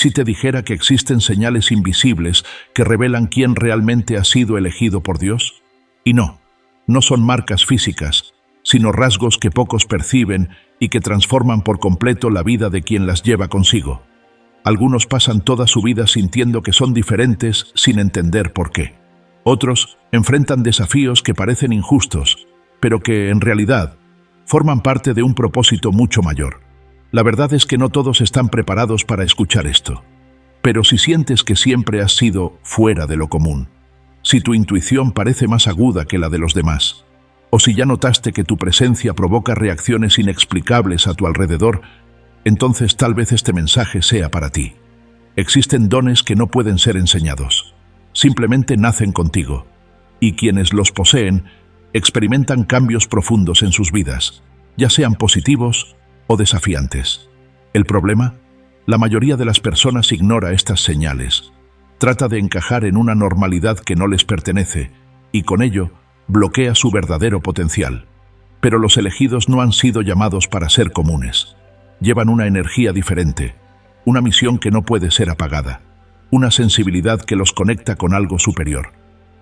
si te dijera que existen señales invisibles que revelan quién realmente ha sido elegido por Dios? Y no son marcas físicas, sino rasgos que pocos perciben y que transforman por completo la vida de quien las lleva consigo. Algunos pasan toda su vida sintiendo que son diferentes sin entender por qué. Otros enfrentan desafíos que parecen injustos, pero que, en realidad, forman parte de un propósito mucho mayor. La verdad es que no todos están preparados para escuchar esto. Pero si sientes que siempre has sido fuera de lo común, si tu intuición parece más aguda que la de los demás, o si ya notaste que tu presencia provoca reacciones inexplicables a tu alrededor, entonces tal vez este mensaje sea para ti. Existen dones que no pueden ser enseñados. Simplemente nacen contigo, y quienes los poseen experimentan cambios profundos en sus vidas, ya sean positivos o desafiantes. El problema: la mayoría de las personas ignora estas señales, trata de encajar en una normalidad que no les pertenece, y con ello bloquea su verdadero potencial. Pero los elegidos no han sido llamados para ser comunes. Llevan una energía diferente, una misión que no puede ser apagada, una sensibilidad que los conecta con algo superior.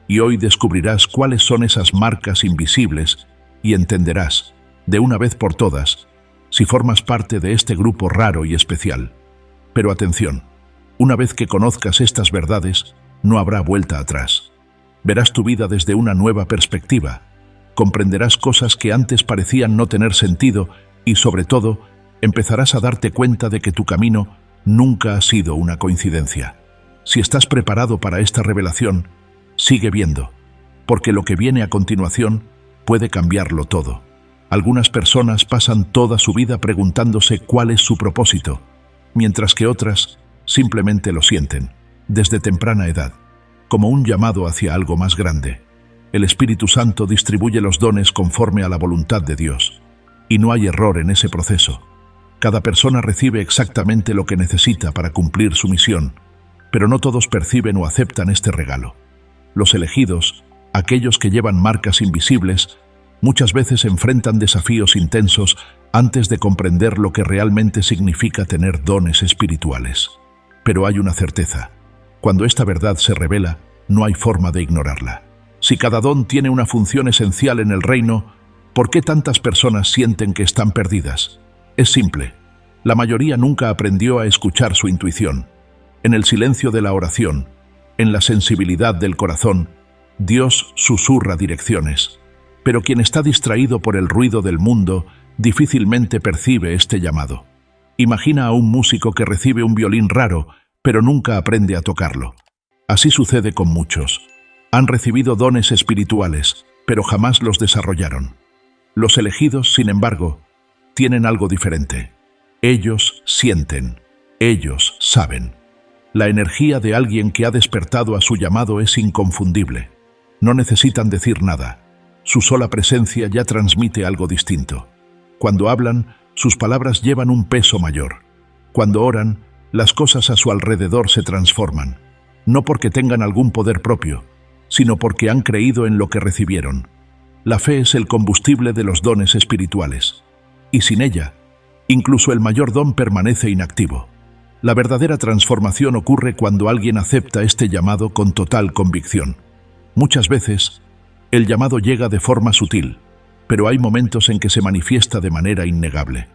Y hoy descubrirás cuáles son esas marcas invisibles y entenderás, de una vez por todas, si formas parte de este grupo raro y especial. Pero atención, una vez que conozcas estas verdades, no habrá vuelta atrás. Verás tu vida desde una nueva perspectiva, comprenderás cosas que antes parecían no tener sentido y, sobre todo, empezarás a darte cuenta de que tu camino nunca ha sido una coincidencia. Si estás preparado para esta revelación, sigue viendo, porque lo que viene a continuación puede cambiarlo todo. Algunas personas pasan toda su vida preguntándose cuál es su propósito, mientras que otras simplemente lo sienten, desde temprana edad, como un llamado hacia algo más grande. El Espíritu Santo distribuye los dones conforme a la voluntad de Dios, y no hay error en ese proceso. Cada persona recibe exactamente lo que necesita para cumplir su misión, pero no todos perciben o aceptan este regalo. Los elegidos, aquellos que llevan marcas invisibles, muchas veces enfrentan desafíos intensos antes de comprender lo que realmente significa tener dones espirituales. Pero hay una certeza: cuando esta verdad se revela, no hay forma de ignorarla. Si cada don tiene una función esencial en el reino, ¿por qué tantas personas sienten que están perdidas? Es simple: la mayoría nunca aprendió a escuchar su intuición. En el silencio de la oración, en la sensibilidad del corazón, Dios susurra direcciones. Pero quien está distraído por el ruido del mundo difícilmente percibe este llamado. Imagina a un músico que recibe un violín raro, pero nunca aprende a tocarlo. Así sucede con muchos. Han recibido dones espirituales, pero jamás los desarrollaron. Los elegidos, sin embargo, tienen algo diferente. Ellos sienten, ellos saben. La energía de alguien que ha despertado a su llamado es inconfundible. No necesitan decir nada. Su sola presencia ya transmite algo distinto. Cuando hablan, sus palabras llevan un peso mayor. Cuando oran, las cosas a su alrededor se transforman, no porque tengan algún poder propio, sino porque han creído en lo que recibieron. La fe es el combustible de los dones espirituales, y sin ella, incluso el mayor don permanece inactivo. La verdadera transformación ocurre cuando alguien acepta este llamado con total convicción. Muchas veces, el llamado llega de forma sutil, pero hay momentos en que se manifiesta de manera innegable.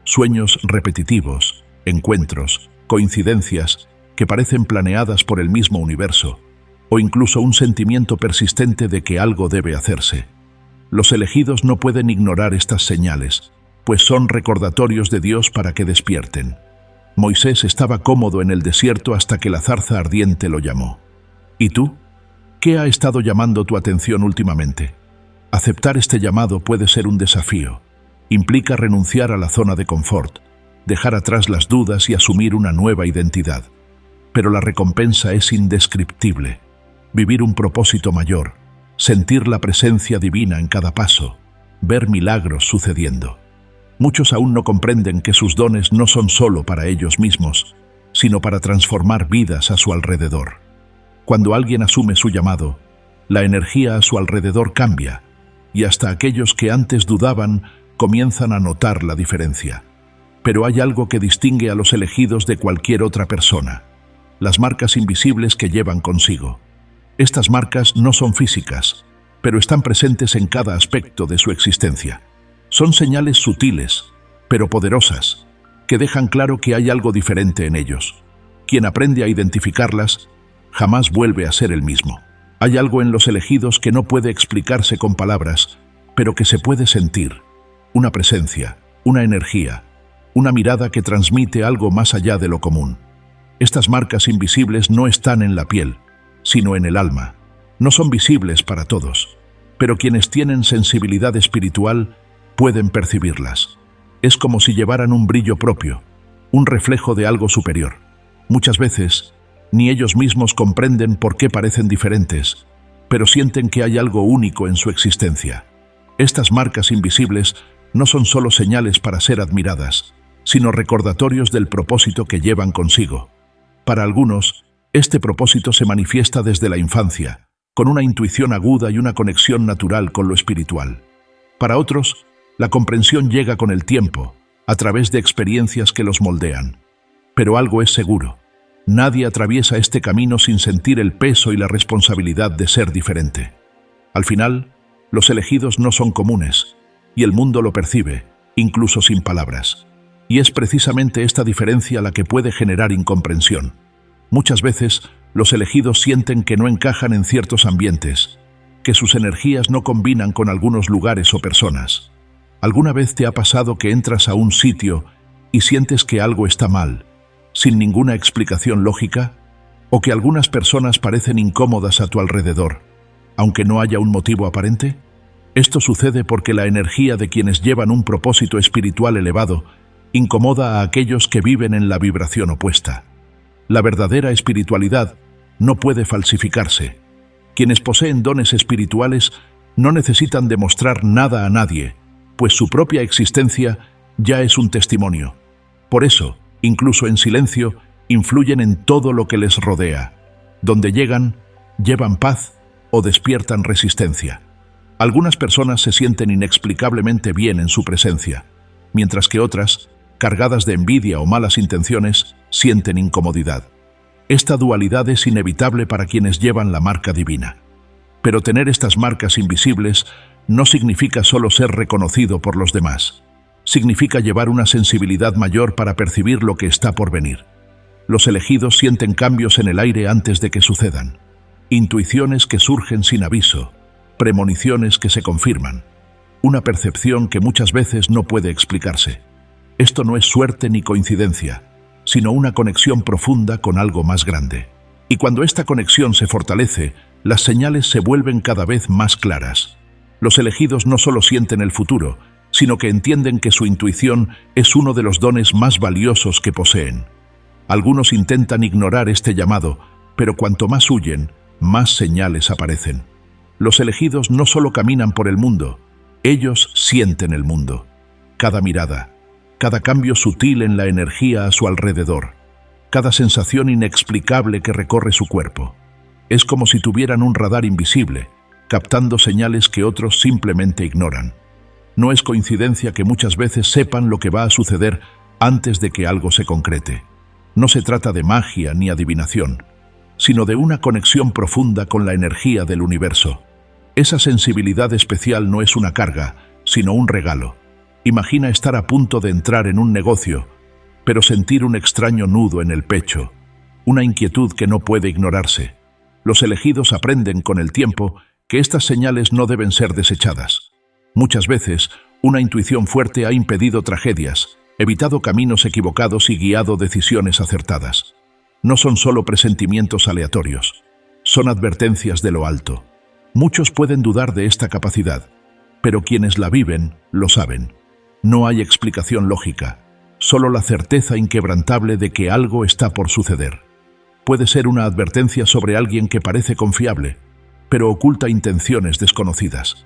Sueños repetitivos, encuentros, coincidencias que parecen planeadas por el mismo universo, o incluso un sentimiento persistente de que algo debe hacerse. Los elegidos no pueden ignorar estas señales, pues son recordatorios de Dios para que despierten. Moisés estaba cómodo en el desierto hasta que la zarza ardiente lo llamó. ¿Y tú? ¿Qué ha estado llamando tu atención últimamente? Aceptar este llamado puede ser un desafío. Implica renunciar a la zona de confort, dejar atrás las dudas y asumir una nueva identidad. Pero la recompensa es indescriptible. Vivir un propósito mayor, sentir la presencia divina en cada paso, ver milagros sucediendo. Muchos aún no comprenden que sus dones no son solo para ellos mismos, sino para transformar vidas a su alrededor. Cuando alguien asume su llamado, la energía a su alrededor cambia, y hasta aquellos que antes dudaban comienzan a notar la diferencia. Pero hay algo que distingue a los elegidos de cualquier otra persona: las marcas invisibles que llevan consigo. Estas marcas no son físicas, pero están presentes en cada aspecto de su existencia. Son señales sutiles, pero poderosas, que dejan claro que hay algo diferente en ellos. Quien aprende a identificarlas jamás vuelve a ser el mismo. Hay algo en los elegidos que no puede explicarse con palabras, pero que se puede sentir: una presencia, una energía, una mirada que transmite algo más allá de lo común. Estas marcas invisibles no están en la piel, sino en el alma. No son visibles para todos, pero quienes tienen sensibilidad espiritual pueden percibirlas. Es como si llevaran un brillo propio, un reflejo de algo superior. Muchas veces, ni ellos mismos comprenden por qué parecen diferentes, pero sienten que hay algo único en su existencia. Estas marcas invisibles no son solo señales para ser admiradas, sino recordatorios del propósito que llevan consigo. Para algunos, este propósito se manifiesta desde la infancia, con una intuición aguda y una conexión natural con lo espiritual. Para otros, la comprensión llega con el tiempo, a través de experiencias que los moldean. Pero algo es seguro: nadie atraviesa este camino sin sentir el peso y la responsabilidad de ser diferente. Al final, los elegidos no son comunes, y el mundo lo percibe, incluso sin palabras. Y es precisamente esta diferencia la que puede generar incomprensión. Muchas veces, los elegidos sienten que no encajan en ciertos ambientes, que sus energías no combinan con algunos lugares o personas. ¿Alguna vez te ha pasado que entras a un sitio y sientes que algo está mal, sin ninguna explicación lógica? ¿O que algunas personas parecen incómodas a tu alrededor, aunque no haya un motivo aparente? Esto sucede porque la energía de quienes llevan un propósito espiritual elevado incomoda a aquellos que viven en la vibración opuesta. La verdadera espiritualidad no puede falsificarse. Quienes poseen dones espirituales no necesitan demostrar nada a nadie, pues su propia existencia ya es un testimonio. Por eso, incluso en silencio, influyen en todo lo que les rodea. Donde llegan, llevan paz o despiertan resistencia. Algunas personas se sienten inexplicablemente bien en su presencia, mientras que otras, cargadas de envidia o malas intenciones, sienten incomodidad. Esta dualidad es inevitable para quienes llevan la marca divina. Pero tener estas marcas invisibles no significa solo ser reconocido por los demás. Significa llevar una sensibilidad mayor para percibir lo que está por venir. Los elegidos sienten cambios en el aire antes de que sucedan. Intuiciones que surgen sin aviso, premoniciones que se confirman. Una percepción que muchas veces no puede explicarse. Esto no es suerte ni coincidencia, sino una conexión profunda con algo más grande. Y cuando esta conexión se fortalece, las señales se vuelven cada vez más claras. Los elegidos no solo sienten el futuro, sino que entienden que su intuición es uno de los dones más valiosos que poseen. Algunos intentan ignorar este llamado, pero cuanto más huyen, más señales aparecen. Los elegidos no solo caminan por el mundo, ellos sienten el mundo. Cada mirada, cada cambio sutil en la energía a su alrededor, cada sensación inexplicable que recorre su cuerpo. Es como si tuvieran un radar invisible, captando señales que otros simplemente ignoran. No es coincidencia que muchas veces sepan lo que va a suceder antes de que algo se concrete. No se trata de magia ni adivinación, sino de una conexión profunda con la energía del universo. Esa sensibilidad especial no es una carga, sino un regalo. Imagina estar a punto de entrar en un negocio, pero sentir un extraño nudo en el pecho, una inquietud que no puede ignorarse. Los elegidos aprenden con el tiempo que estas señales no deben ser desechadas. Muchas veces, una intuición fuerte ha impedido tragedias, evitado caminos equivocados y guiado decisiones acertadas. No son solo presentimientos aleatorios, son advertencias de lo alto. Muchos pueden dudar de esta capacidad, pero quienes la viven lo saben. No hay explicación lógica, solo la certeza inquebrantable de que algo está por suceder. Puede ser una advertencia sobre alguien que parece confiable, pero oculta intenciones desconocidas.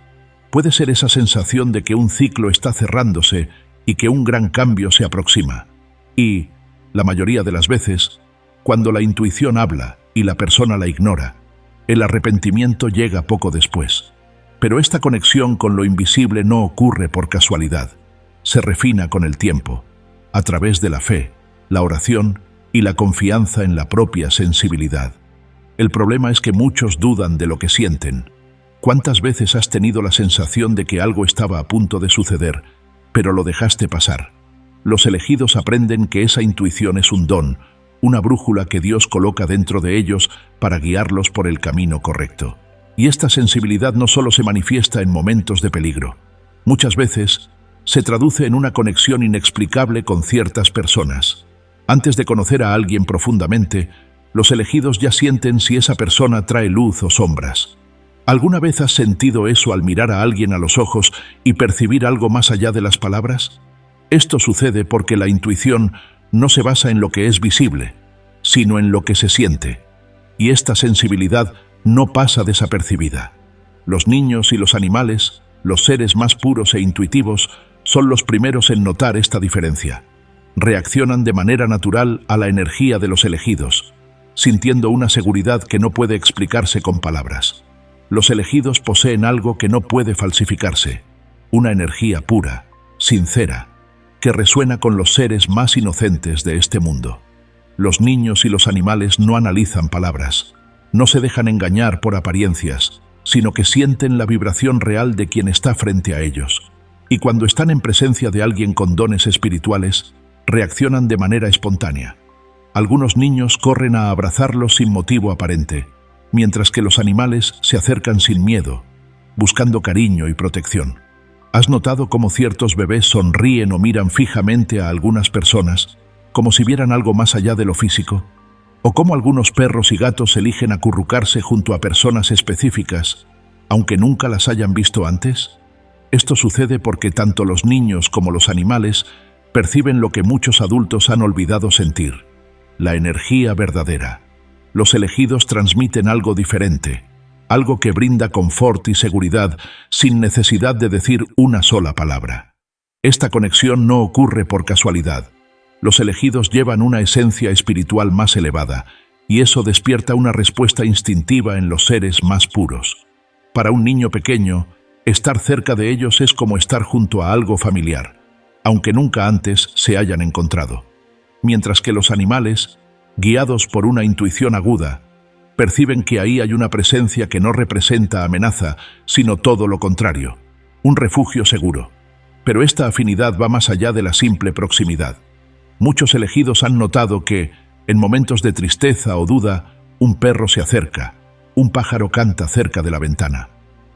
Puede ser esa sensación de que un ciclo está cerrándose y que un gran cambio se aproxima. Y, la mayoría de las veces, cuando la intuición habla y la persona la ignora, el arrepentimiento llega poco después. Pero esta conexión con lo invisible no ocurre por casualidad. Se refina con el tiempo. a través de la fe, la oración y la confianza en la propia sensibilidad. El problema es que muchos dudan de lo que sienten. ¿Cuántas veces has tenido la sensación de que algo estaba a punto de suceder, pero lo dejaste pasar? Los elegidos aprenden que esa intuición es un don, una brújula que Dios coloca dentro de ellos para guiarlos por el camino correcto. Y esta sensibilidad no solo se manifiesta en momentos de peligro. Muchas veces se traduce en una conexión inexplicable con ciertas personas. Antes de conocer a alguien profundamente, los elegidos ya sienten si esa persona trae luz o sombras. ¿Alguna vez has sentido eso al mirar a alguien a los ojos y percibir algo más allá de las palabras? Esto sucede porque la intuición no se basa en lo que es visible, sino en lo que se siente. Y esta sensibilidad no pasa desapercibida. Los niños y los animales, los seres más puros e intuitivos, son los primeros en notar esta diferencia. Reaccionan de manera natural a la energía de los elegidos, sintiendo una seguridad que no puede explicarse con palabras. Los elegidos poseen algo que no puede falsificarse, una energía pura, sincera, que resuena con los seres más inocentes de este mundo. Los niños y los animales no analizan palabras, no se dejan engañar por apariencias, sino que sienten la vibración real de quien está frente a ellos. Y cuando están en presencia de alguien con dones espirituales, reaccionan de manera espontánea. Algunos niños corren a abrazarlos sin motivo aparente, mientras que los animales se acercan sin miedo, buscando cariño y protección. ¿Has notado cómo ciertos bebés sonríen o miran fijamente a algunas personas, como si vieran algo más allá de lo físico? ¿O cómo algunos perros y gatos eligen acurrucarse junto a personas específicas, aunque nunca las hayan visto antes? Esto sucede porque tanto los niños como los animales perciben lo que muchos adultos han olvidado sentir: la energía verdadera. Los elegidos transmiten algo diferente, algo que brinda confort y seguridad sin necesidad de decir una sola palabra. Esta conexión no ocurre por casualidad. Los elegidos llevan una esencia espiritual más elevada, y eso despierta una respuesta instintiva en los seres más puros. Para un niño pequeño, estar cerca de ellos es como estar junto a algo familiar, aunque nunca antes se hayan encontrado. Mientras que los animales, guiados por una intuición aguda, perciben que ahí hay una presencia que no representa amenaza, sino todo lo contrario, un refugio seguro. Pero esta afinidad va más allá de la simple proximidad. Muchos elegidos han notado que, en momentos de tristeza o duda, un perro se acerca, un pájaro canta cerca de la ventana,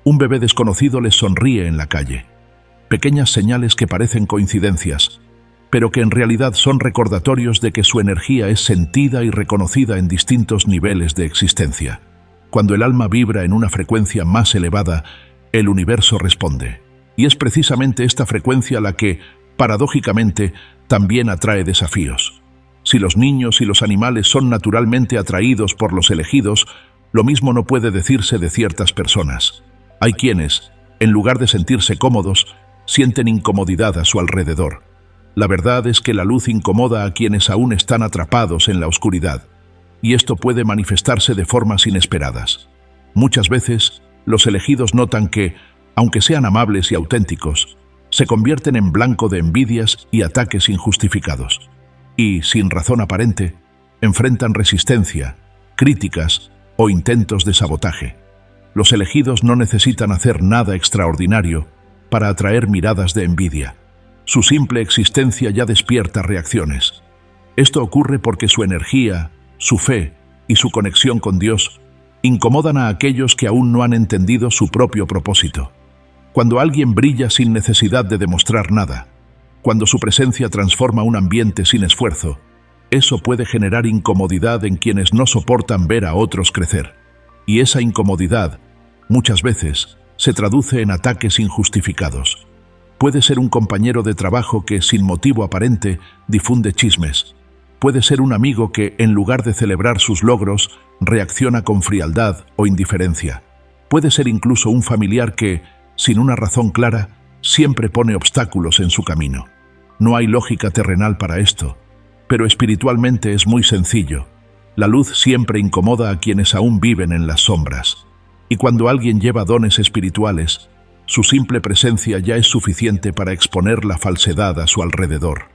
un bebé desconocido les sonríe en la calle. Pequeñas señales que parecen coincidencias, pero que en realidad son recordatorios de que su energía es sentida y reconocida en distintos niveles de existencia. Cuando el alma vibra en una frecuencia más elevada, el universo responde. Y es precisamente esta frecuencia la que, paradójicamente, también atrae desafíos. Si los niños y los animales son naturalmente atraídos por los elegidos, lo mismo no puede decirse de ciertas personas. Hay quienes, en lugar de sentirse cómodos, sienten incomodidad a su alrededor. La verdad es que la luz incomoda a quienes aún están atrapados en la oscuridad, y esto puede manifestarse de formas inesperadas. Muchas veces, los elegidos notan que, aunque sean amables y auténticos, se convierten en blanco de envidias y ataques injustificados. Y, sin razón aparente, enfrentan resistencia, críticas o intentos de sabotaje. Los elegidos no necesitan hacer nada extraordinario para atraer miradas de envidia. Su simple existencia ya despierta reacciones. Esto ocurre porque su energía, su fe y su conexión con Dios incomodan a aquellos que aún no han entendido su propio propósito. Cuando alguien brilla sin necesidad de demostrar nada, cuando su presencia transforma un ambiente sin esfuerzo, eso puede generar incomodidad en quienes no soportan ver a otros crecer. Y esa incomodidad, muchas veces, se traduce en ataques injustificados. Puede ser un compañero de trabajo que, sin motivo aparente, difunde chismes. Puede ser un amigo que, en lugar de celebrar sus logros, reacciona con frialdad o indiferencia. Puede ser incluso un familiar que, sin una razón clara, siempre pone obstáculos en su camino. No hay lógica terrenal para esto, pero espiritualmente es muy sencillo. La luz siempre incomoda a quienes aún viven en las sombras. Y cuando alguien lleva dones espirituales, su simple presencia ya es suficiente para exponer la falsedad a su alrededor.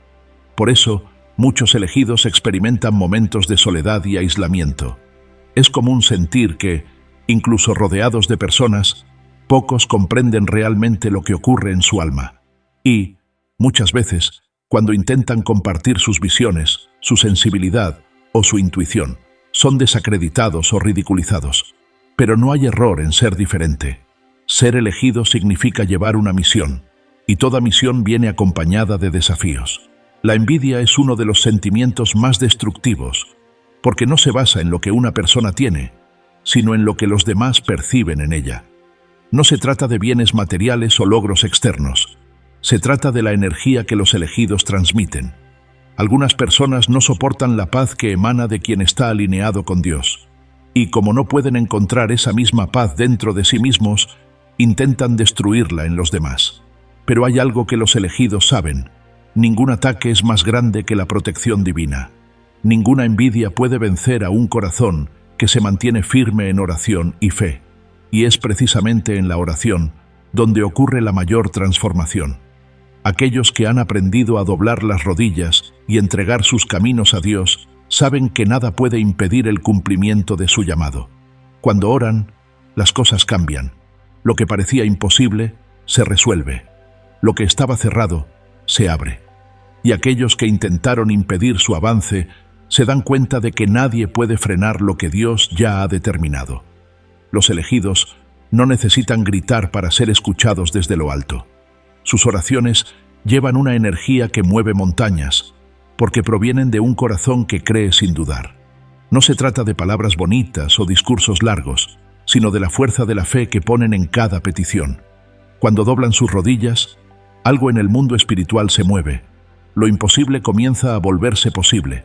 Por eso, muchos elegidos experimentan momentos de soledad y aislamiento. Es común sentir que, incluso rodeados de personas, pocos comprenden realmente lo que ocurre en su alma. Y, muchas veces, cuando intentan compartir sus visiones, su sensibilidad o su intuición, son desacreditados o ridiculizados. Pero no hay error en ser diferente. Ser elegido significa llevar una misión, y toda misión viene acompañada de desafíos. La envidia es uno de los sentimientos más destructivos, porque no se basa en lo que una persona tiene, sino en lo que los demás perciben en ella. No se trata de bienes materiales o logros externos. Se trata de la energía que los elegidos transmiten. Algunas personas no soportan la paz que emana de quien está alineado con Dios. Y como no pueden encontrar esa misma paz dentro de sí mismos, intentan destruirla en los demás. Pero hay algo que los elegidos saben: ningún ataque es más grande que la protección divina. Ninguna envidia puede vencer a un corazón que se mantiene firme en oración y fe. Y es precisamente en la oración donde ocurre la mayor transformación. Aquellos que han aprendido a doblar las rodillas y entregar sus caminos a Dios saben que nada puede impedir el cumplimiento de su llamado. Cuando oran, las cosas cambian. Lo que parecía imposible se resuelve. Lo que estaba cerrado se abre. Y aquellos que intentaron impedir su avance se dan cuenta de que nadie puede frenar lo que Dios ya ha determinado. Los elegidos no necesitan gritar para ser escuchados desde lo alto. Sus oraciones llevan una energía que mueve montañas, porque provienen de un corazón que cree sin dudar. No se trata de palabras bonitas o discursos largos, sino de la fuerza de la fe que ponen en cada petición. Cuando doblan sus rodillas, algo en el mundo espiritual se mueve. Lo imposible comienza a volverse posible.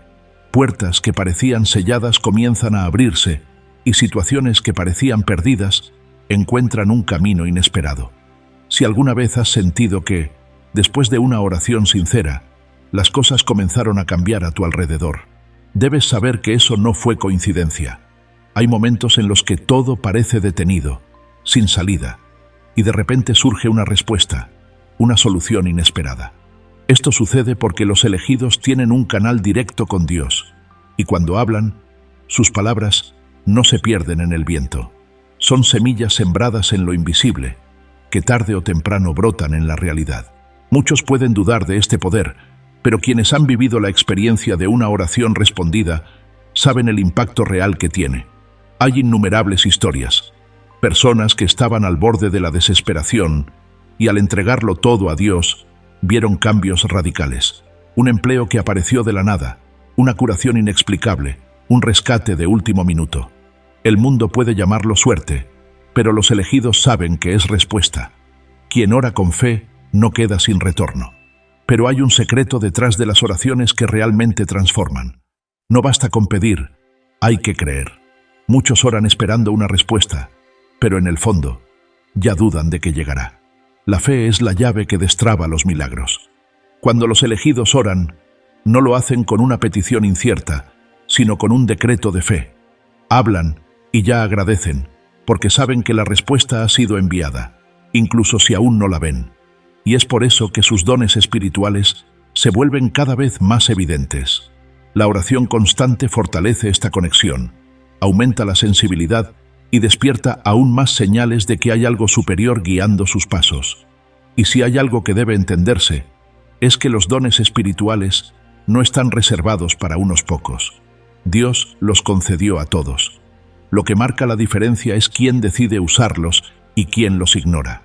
Puertas que parecían selladas comienzan a abrirse, y situaciones que parecían perdidas encuentran un camino inesperado. Si alguna vez has sentido que, después de una oración sincera, las cosas comenzaron a cambiar a tu alrededor, debes saber que eso no fue coincidencia. Hay momentos en los que todo parece detenido, sin salida, y de repente surge una respuesta, una solución inesperada. Esto sucede porque los elegidos tienen un canal directo con Dios, y cuando hablan, sus palabras no se pierden en el viento. Son semillas sembradas en lo invisible, que tarde o temprano brotan en la realidad. Muchos pueden dudar de este poder, pero quienes han vivido la experiencia de una oración respondida saben el impacto real que tiene. Hay innumerables historias, personas que estaban al borde de la desesperación y al entregarlo todo a Dios, vieron cambios radicales. Un empleo que apareció de la nada, una curación inexplicable, un rescate de último minuto. El mundo puede llamarlo suerte, pero los elegidos saben que es respuesta. Quien ora con fe no queda sin retorno. Pero hay un secreto detrás de las oraciones que realmente transforman. No basta con pedir, hay que creer. Muchos oran esperando una respuesta, pero en el fondo ya dudan de que llegará. La fe es la llave que destraba los milagros. Cuando los elegidos oran, no lo hacen con una petición incierta, sino con un decreto de fe. Hablan y ya agradecen, porque saben que la respuesta ha sido enviada, incluso si aún no la ven. Y es por eso que sus dones espirituales se vuelven cada vez más evidentes. La oración constante fortalece esta conexión, aumenta la sensibilidad y despierta aún más señales de que hay algo superior guiando sus pasos. Y si hay algo que debe entenderse, es que los dones espirituales no están reservados para unos pocos. Dios los concedió a todos. Lo que marca la diferencia es quién decide usarlos y quién los ignora.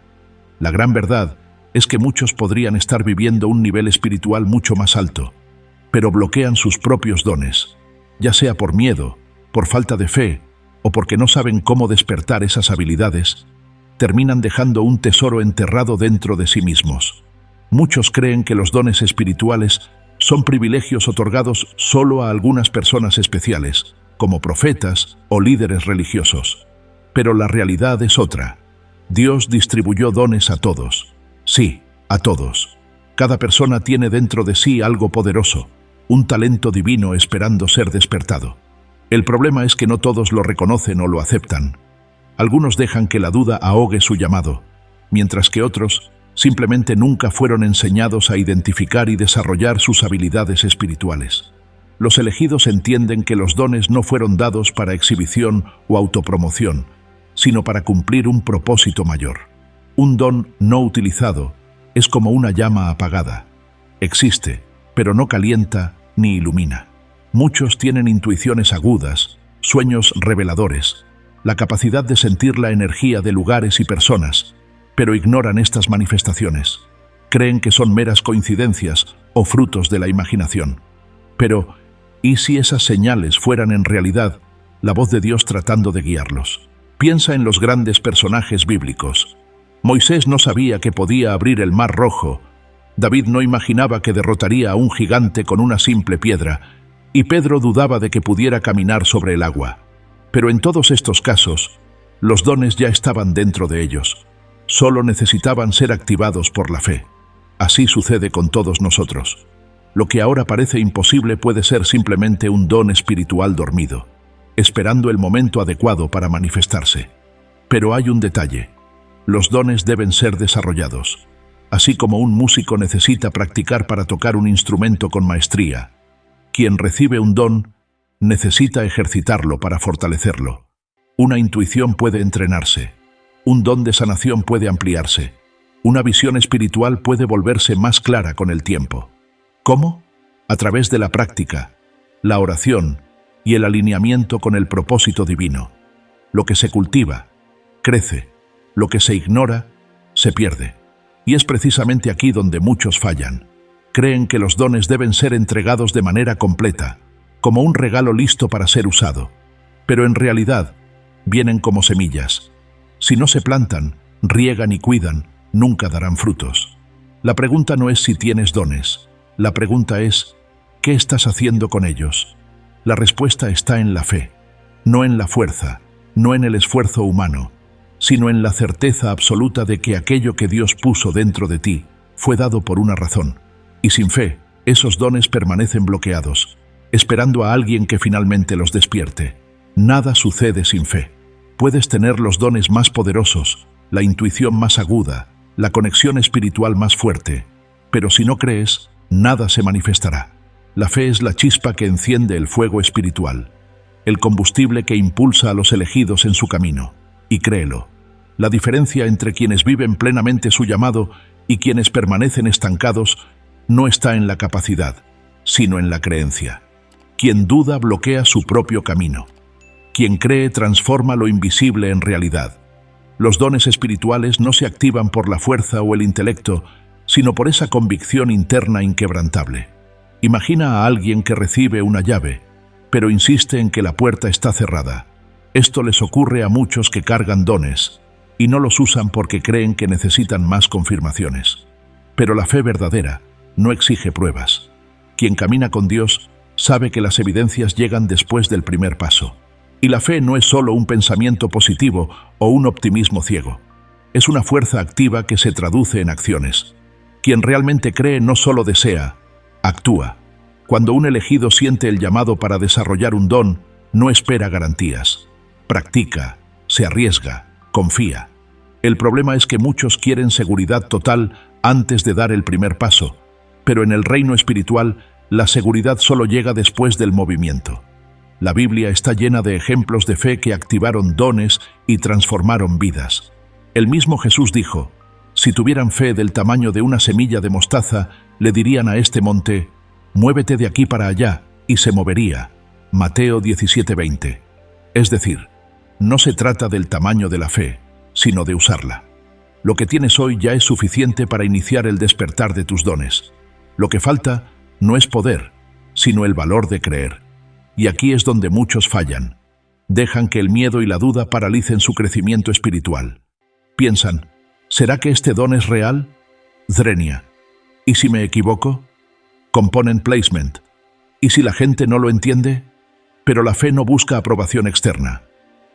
La gran verdad es que muchos podrían estar viviendo un nivel espiritual mucho más alto, pero bloquean sus propios dones, ya sea por miedo, por falta de fe o porque no saben cómo despertar esas habilidades, terminan dejando un tesoro enterrado dentro de sí mismos. Muchos creen que los dones espirituales son privilegios otorgados solo a algunas personas especiales, como profetas o líderes religiosos. Pero la realidad es otra. Dios distribuyó dones a todos. Sí, a todos. Cada persona tiene dentro de sí algo poderoso, un talento divino esperando ser despertado. El problema es que no todos lo reconocen o lo aceptan. Algunos dejan que la duda ahogue su llamado, mientras que otros simplemente nunca fueron enseñados a identificar y desarrollar sus habilidades espirituales. Los elegidos entienden que los dones no fueron dados para exhibición o autopromoción, sino para cumplir un propósito mayor. Un don no utilizado es como una llama apagada. Existe, pero no calienta ni ilumina. Muchos tienen intuiciones agudas, sueños reveladores, la capacidad de sentir la energía de lugares y personas, pero ignoran estas manifestaciones. Creen que son meras coincidencias o frutos de la imaginación. Pero, ¿y si esas señales fueran en realidad la voz de Dios tratando de guiarlos? Piensa en los grandes personajes bíblicos. Moisés no sabía que podía abrir el Mar Rojo, David no imaginaba que derrotaría a un gigante con una simple piedra, y Pedro dudaba de que pudiera caminar sobre el agua. Pero en todos estos casos, los dones ya estaban dentro de ellos. Solo necesitaban ser activados por la fe. Así sucede con todos nosotros. Lo que ahora parece imposible puede ser simplemente un don espiritual dormido, esperando el momento adecuado para manifestarse. Pero hay un detalle. Los dones deben ser desarrollados. Así como un músico necesita practicar para tocar un instrumento con maestría, quien recibe un don necesita ejercitarlo para fortalecerlo. Una intuición puede entrenarse, un don de sanación puede ampliarse, una visión espiritual puede volverse más clara con el tiempo. ¿Cómo? A través de la práctica, la oración y el alineamiento con el propósito divino. Lo que se cultiva, crece, lo que se ignora, se pierde. Y es precisamente aquí donde muchos fallan. Creen que los dones deben ser entregados de manera completa, como un regalo listo para ser usado. Pero en realidad, vienen como semillas. Si no se plantan, riegan y cuidan, nunca darán frutos. La pregunta no es si tienes dones. La pregunta es, ¿qué estás haciendo con ellos? La respuesta está en la fe, no en la fuerza, no en el esfuerzo humano, sino en la certeza absoluta de que aquello que Dios puso dentro de ti fue dado por una razón. Y sin fe, esos dones permanecen bloqueados, esperando a alguien que finalmente los despierte. Nada sucede sin fe. Puedes tener los dones más poderosos, la intuición más aguda, la conexión espiritual más fuerte, pero si no crees, nada se manifestará. La fe es la chispa que enciende el fuego espiritual, el combustible que impulsa a los elegidos en su camino. Y créelo, la diferencia entre quienes viven plenamente su llamado y quienes permanecen estancados no está en la capacidad, sino en la creencia. Quien duda bloquea su propio camino. Quien cree transforma lo invisible en realidad. Los dones espirituales no se activan por la fuerza o el intelecto, sino por esa convicción interna inquebrantable. Imagina a alguien que recibe una llave, pero insiste en que la puerta está cerrada. Esto les ocurre a muchos que cargan dones y no los usan porque creen que necesitan más confirmaciones. Pero la fe verdadera no exige pruebas. Quien camina con Dios sabe que las evidencias llegan después del primer paso. Y la fe no es solo un pensamiento positivo o un optimismo ciego. Es una fuerza activa que se traduce en acciones. Quien realmente cree no solo desea, actúa. Cuando un elegido siente el llamado para desarrollar un don, no espera garantías. Practica, se arriesga, confía. El problema es que muchos quieren seguridad total antes de dar el primer paso, pero en el reino espiritual, la seguridad solo llega después del movimiento. La Biblia está llena de ejemplos de fe que activaron dones y transformaron vidas. El mismo Jesús dijo, si tuvieran fe del tamaño de una semilla de mostaza, le dirían a este monte, muévete de aquí para allá, y se movería. Mateo 17:20. Es decir, no se trata del tamaño de la fe, sino de usarla. Lo que tienes hoy ya es suficiente para iniciar el despertar de tus dones. Lo que falta no es poder, sino el valor de creer. Y aquí es donde muchos fallan. Dejan que el miedo y la duda paralicen su crecimiento espiritual. Piensan, ¿será que este don es real? Drenia. ¿Y si me equivoco? Component placement. ¿Y si la gente no lo entiende? Pero la fe no busca aprobación externa.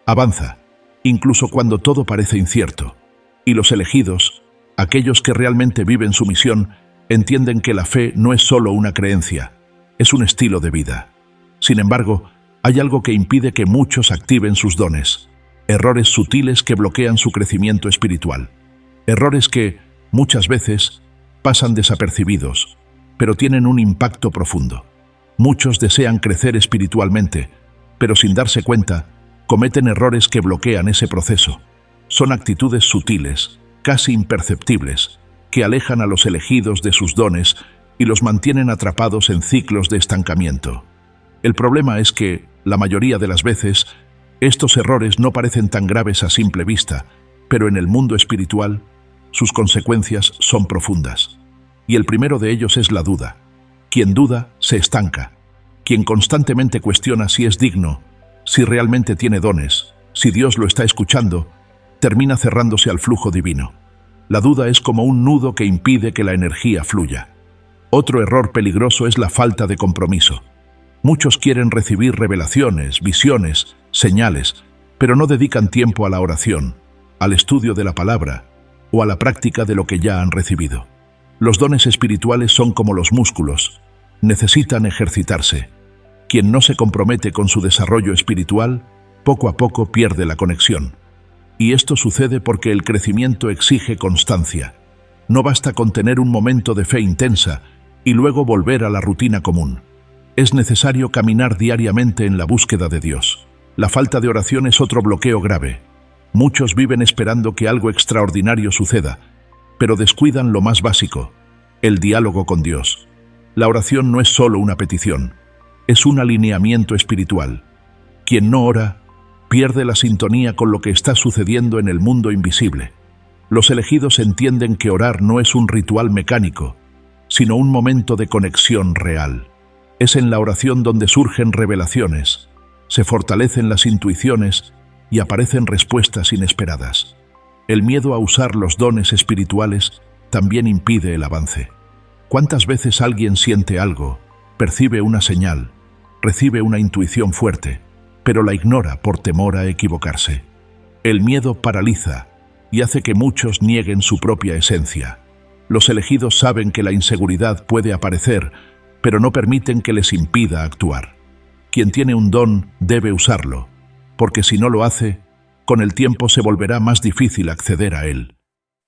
Avanza, incluso cuando todo parece incierto. Y los elegidos, aquellos que realmente viven su misión, entienden que la fe no es solo una creencia, es un estilo de vida. Sin embargo, hay algo que impide que muchos activen sus dones. Errores sutiles que bloquean su crecimiento espiritual. Errores que, Muchas veces pasan desapercibidos, pero tienen un impacto profundo. Muchos desean crecer espiritualmente, pero sin darse cuenta, cometen errores que bloquean ese proceso. Son actitudes sutiles, casi imperceptibles, que alejan a los elegidos de sus dones y los mantienen atrapados en ciclos de estancamiento. El problema es que, la mayoría de las veces, estos errores no parecen tan graves a simple vista, pero en el mundo espiritual, sus consecuencias son profundas. Y el primero de ellos es la duda. Quien duda, se estanca. Quien constantemente cuestiona si es digno, si realmente tiene dones, si Dios lo está escuchando, termina cerrándose al flujo divino. La duda es como un nudo que impide que la energía fluya. Otro error peligroso es la falta de compromiso. Muchos quieren recibir revelaciones, visiones, señales, pero no dedican tiempo a la oración, al estudio de la palabra o a la práctica de lo que ya han recibido. Los dones espirituales son como los músculos, necesitan ejercitarse. Quien no se compromete con su desarrollo espiritual, poco a poco pierde la conexión. Y esto sucede porque el crecimiento exige constancia. No basta con tener un momento de fe intensa y luego volver a la rutina común. Es necesario caminar diariamente en la búsqueda de Dios. La falta de oración es otro bloqueo grave. Muchos viven esperando que algo extraordinario suceda, pero descuidan lo más básico, el diálogo con Dios. La oración no es solo una petición, es un alineamiento espiritual. Quien no ora, pierde la sintonía con lo que está sucediendo en el mundo invisible. Los elegidos entienden que orar no es un ritual mecánico, sino un momento de conexión real. Es en la oración donde surgen revelaciones, se fortalecen las intuiciones y aparecen respuestas inesperadas. El miedo a usar los dones espirituales también impide el avance. ¿Cuántas veces alguien siente algo, percibe una señal, recibe una intuición fuerte, pero la ignora por temor a equivocarse? El miedo paraliza y hace que muchos nieguen su propia esencia. Los elegidos saben que la inseguridad puede aparecer, pero no permiten que les impida actuar. Quien tiene un don debe usarlo, porque si no lo hace, con el tiempo se volverá más difícil acceder a él.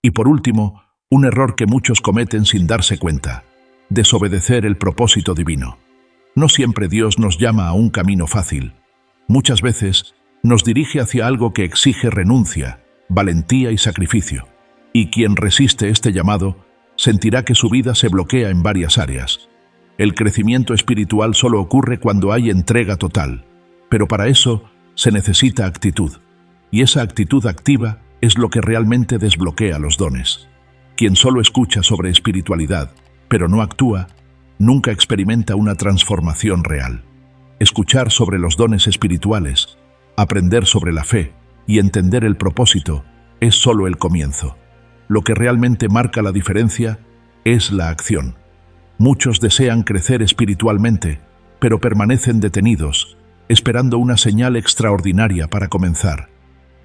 Y por último, un error que muchos cometen sin darse cuenta: desobedecer el propósito divino. No siempre Dios nos llama a un camino fácil. Muchas veces nos dirige hacia algo que exige renuncia, valentía y sacrificio. Y quien resiste este llamado sentirá que su vida se bloquea en varias áreas. El crecimiento espiritual solo ocurre cuando hay entrega total, pero para eso se necesita actitud. Y esa actitud activa es lo que realmente desbloquea los dones. Quien solo escucha sobre espiritualidad, pero no actúa, nunca experimenta una transformación real. Escuchar sobre los dones espirituales, aprender sobre la fe y entender el propósito es solo el comienzo. Lo que realmente marca la diferencia es la acción. Muchos desean crecer espiritualmente, pero permanecen detenidos, esperando una señal extraordinaria para comenzar.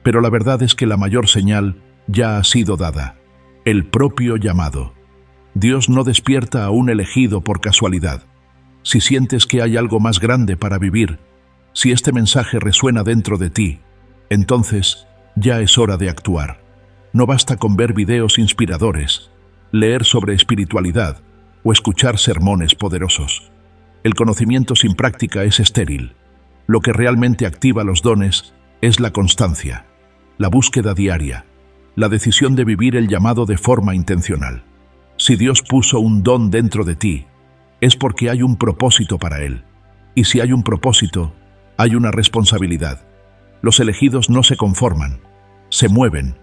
Pero la verdad es que la mayor señal ya ha sido dada: el propio llamado. Dios no despierta a un elegido por casualidad. Si sientes que hay algo más grande para vivir, si este mensaje resuena dentro de ti, entonces ya es hora de actuar. No basta con ver videos inspiradores, leer sobre espiritualidad o escuchar sermones poderosos. El conocimiento sin práctica es estéril. Lo que realmente activa los dones es la constancia, la búsqueda diaria, la decisión de vivir el llamado de forma intencional. Si Dios puso un don dentro de ti, es porque hay un propósito para él. Y si hay un propósito, hay una responsabilidad. Los elegidos no se conforman, se mueven,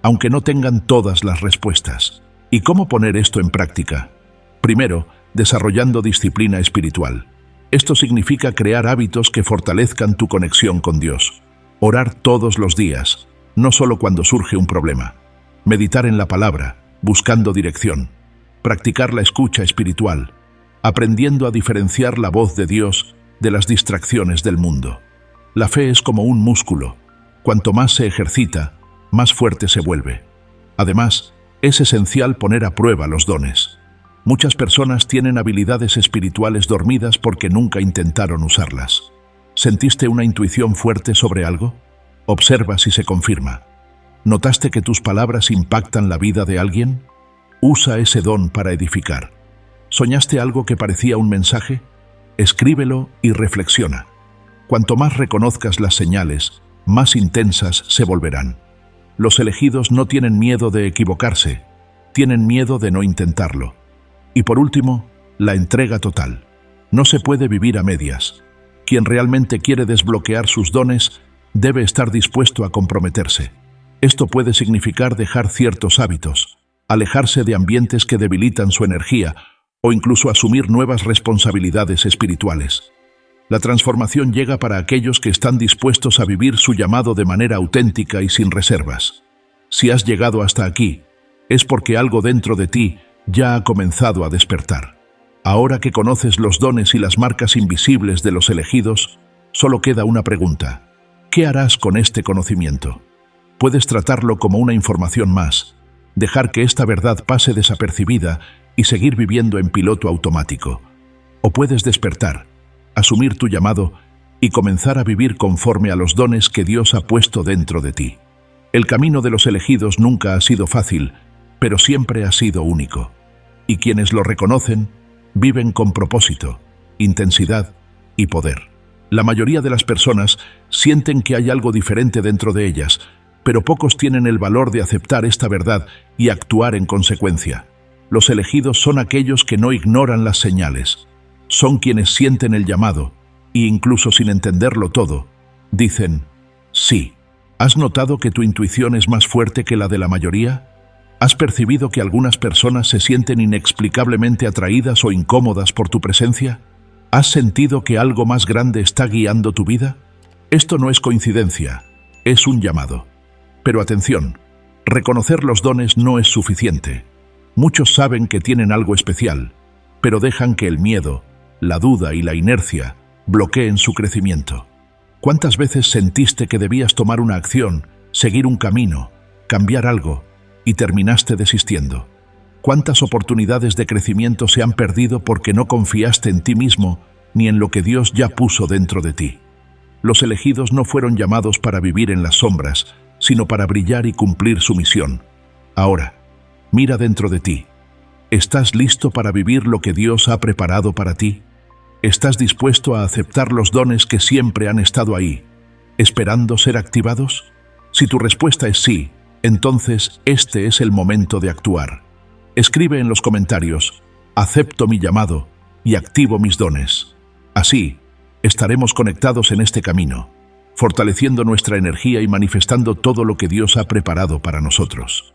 aunque no tengan todas las respuestas. ¿Y cómo poner esto en práctica? Primero, desarrollando disciplina espiritual. Esto significa crear hábitos que fortalezcan tu conexión con Dios. Orar todos los días, no solo cuando surge un problema. Meditar en la palabra, buscando dirección. Practicar la escucha espiritual, aprendiendo a diferenciar la voz de Dios de las distracciones del mundo. La fe es como un músculo. Cuanto más se ejercita, más fuerte se vuelve. Además, es esencial poner a prueba los dones. Muchas personas tienen habilidades espirituales dormidas porque nunca intentaron usarlas. ¿Sentiste una intuición fuerte sobre algo? Observa si se confirma. ¿Notaste que tus palabras impactan la vida de alguien? Usa ese don para edificar. ¿Soñaste algo que parecía un mensaje? Escríbelo y reflexiona. Cuanto más reconozcas las señales, más intensas se volverán. Los elegidos no tienen miedo de equivocarse, tienen miedo de no intentarlo. Y por último, la entrega total. No se puede vivir a medias. Quien realmente quiere desbloquear sus dones debe estar dispuesto a comprometerse. Esto puede significar dejar ciertos hábitos, alejarse de ambientes que debilitan su energía o incluso asumir nuevas responsabilidades espirituales. La transformación llega para aquellos que están dispuestos a vivir su llamado de manera auténtica y sin reservas. Si has llegado hasta aquí, es porque algo dentro de ti ya ha comenzado a despertar. Ahora que conoces los dones y las marcas invisibles de los elegidos, solo queda una pregunta. ¿Qué harás con este conocimiento? Puedes tratarlo como una información más, dejar que esta verdad pase desapercibida y seguir viviendo en piloto automático. O puedes despertar, asumir tu llamado y comenzar a vivir conforme a los dones que Dios ha puesto dentro de ti. El camino de los elegidos nunca ha sido fácil, pero siempre ha sido único. Y quienes lo reconocen, viven con propósito, intensidad y poder. La mayoría de las personas sienten que hay algo diferente dentro de ellas, pero pocos tienen el valor de aceptar esta verdad y actuar en consecuencia. Los elegidos son aquellos que no ignoran las señales. Son quienes sienten el llamado e incluso sin entenderlo todo, dicen sí. ¿Has notado que tu intuición es más fuerte que la de la mayoría? ¿Has percibido que algunas personas se sienten inexplicablemente atraídas o incómodas por tu presencia? ¿Has sentido que algo más grande está guiando tu vida? Esto no es coincidencia, es un llamado. Pero atención, reconocer los dones no es suficiente. Muchos saben que tienen algo especial, pero dejan que el miedo, la duda y la inercia bloqueen su crecimiento. ¿Cuántas veces sentiste que debías tomar una acción, seguir un camino, cambiar algo, y terminaste desistiendo? ¿Cuántas oportunidades de crecimiento se han perdido porque no confiaste en ti mismo ni en lo que Dios ya puso dentro de ti? Los elegidos no fueron llamados para vivir en las sombras, sino para brillar y cumplir su misión. Ahora, mira dentro de ti. ¿Estás listo para vivir lo que Dios ha preparado para ti? ¿Estás dispuesto a aceptar los dones que siempre han estado ahí, esperando ser activados? Si tu respuesta es sí, entonces este es el momento de actuar. Escribe en los comentarios, acepto mi llamado y activo mis dones. Así, estaremos conectados en este camino, fortaleciendo nuestra energía y manifestando todo lo que Dios ha preparado para nosotros.